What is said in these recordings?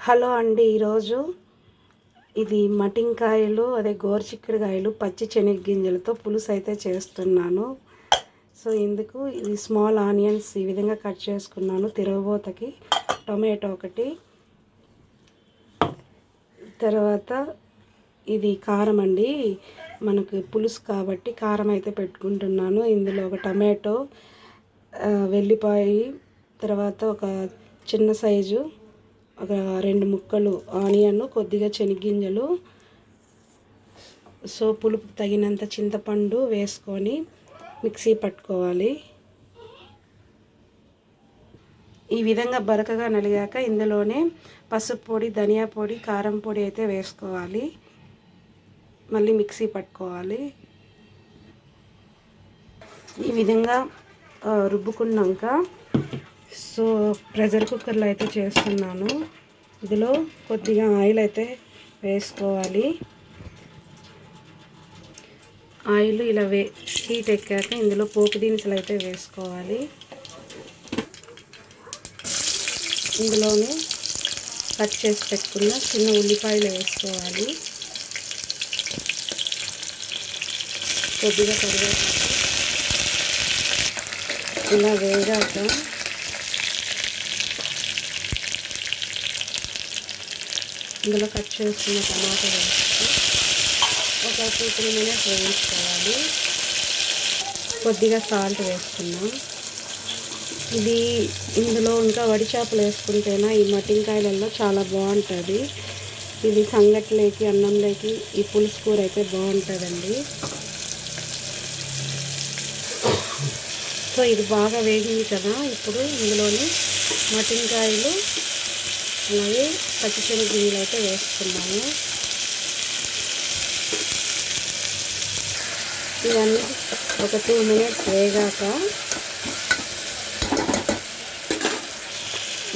Hello అండి, ఈరోజు ఇది మటింకాయలు అదే గోరుచిక్కుడుకాయలు పచ్చి శనగగింజలతో పులుసు అయితే చేస్తున్నాను. సో ఇందుకు ఇది స్మాల్ ఆనియన్స్ ఈ విధంగా కట్ చేసుకున్నాను. తిరగబోతకి టొమాటో ఒకటి, తర్వాత ఇది కారం అండి, మనకు పులుసు కాబట్టి కారం అయితే పెట్టుకుంటున్నాను. ఇందులో ఒక టమాటో, వెల్లిపాయ, తర్వాత ఒక చిన్న సైజు ఒక 2 ముక్కలు ఆనియన్, కొద్దిగా శనగగింజలు, సో పులుపు తగినంత చింతపండు వేసుకొని మిక్సీ పట్టుకోవాలి. ఈ విధంగా బరకగా నలిగాక ఇందులోనే పసుపు పొడి, ధనియా పొడి, కారం పొడి అయితే వేసుకోవాలి. మళ్ళీ మిక్సీ పట్టుకోవాలి. ఈ విధంగా రుబ్బుకున్నాక సో ప్రెషర్ కుక్కర్లో అయితే చేస్తున్నాను. ఇందులో కొద్దిగా ఆయిల్ అయితే వేసుకోవాలి. ఆయిల్ ఇలా హీట్ ఎక్కాక ఇందులో పోపు దినుసులు అయితే వేసుకోవాలి. ఇందులోనే కట్ చేసి పెట్టుకున్న చిన్న ఉల్లిపాయలు వేసుకోవాలి. కొద్దిగా కరివేపాకు ఇలా వేగాక ఇందులో కట్ చేసుకున్న టమాటా వేసి ఒక 2-3 మినిట్స్ వేయించుకోవాలి. కొద్దిగా సాల్ట్ వేసుకున్నాం. ఇది ఇందులో ఇంకా వడి చేపలు వేసుకుంటేనా ఈ మటింకాయలలో చాలా బాగుంటుంది. ఇది సంగట్లేకి, అన్నంలోకి ఈ పులుసు కూర అయితే బాగుంటుందండి. సో ఇది బాగా వేగింది కదా, ఇప్పుడు ఇందులోని మటింకాయలు అలాగే పచ్చిశనగగింజలు అయితే వేసుకున్నాము. ఇవన్నీ ఒక 2 మినిట్స్ వేగాక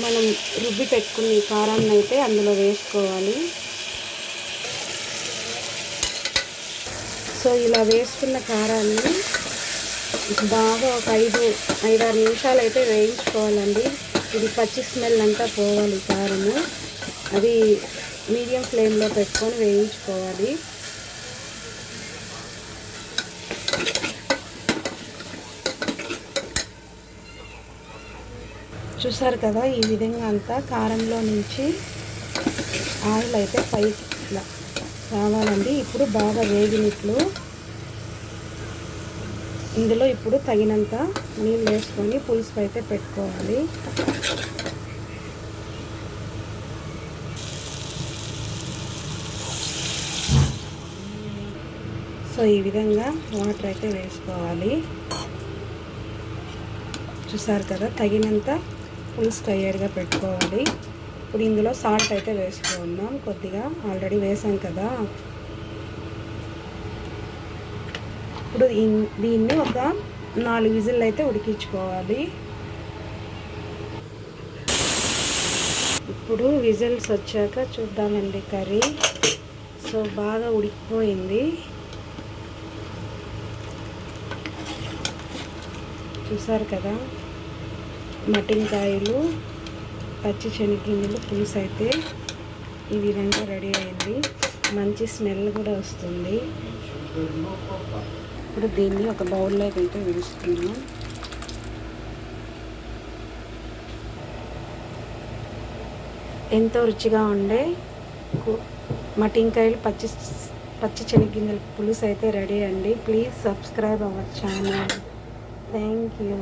మనం రుబ్బి పెట్టుకున్న ఈ కారాన్ని అయితే అందులో వేసుకోవాలి. సో ఇలా వేసుకున్న కారాన్ని బాగా ఒక 5-6 నిమిషాలు అయితే వేయించుకోవాలండి. ఇది పచ్చి స్మెల్ అంతా పోవాలి. కారము అది మీడియం ఫ్లేమ్లో పెట్టుకొని వేయించుకోవాలి. చూసారు కదా, ఈ విధంగా అంతా కారంలో నుంచి ఆయిల్ అయితే పైకి ఇట్లా రావాలండి. ఇప్పుడు బాగా వేగినట్లు ఇందులో ఇప్పుడు తగినంత నీళ్ళు వేసుకొని పులుసు అయితే పెట్టుకోవాలి. సో ఈ విధంగా వాటర్ అయితే వేసుకోవాలి. చూసారు కదా, తగినంత పులుసు అయ్యేట్టుగా పెట్టుకోవాలి. ఇప్పుడు ఇందులో సాల్ట్ అయితే వేసుకుందాం. కొద్దిగా ఆల్రెడీ వేసాం కదా. ఇప్పుడు దీన్ని ఒక 4 విజిల్ అయితే ఉడికించుకోవాలి. ఇప్పుడు విజిల్స్ వచ్చాక చూద్దామండి కర్రీ. సో బాగా ఉడికిపోయింది. చూసారు కదా, మటింకాయలు పచ్చి శనగగింజలు పులుసు అయితే ఈ విధంగా రెడీ అయింది. మంచి స్మెల్ కూడా వస్తుంది. ఇప్పుడు దీన్ని ఒక బౌల్లో అయితే వేసుకున్నాం. ఎంతో రుచిగా ఉండే మటింకాయలు పచ్చి శనగగింజల పులుసు అయితే రెడీ అండి. Please subscribe our channel. Thank you.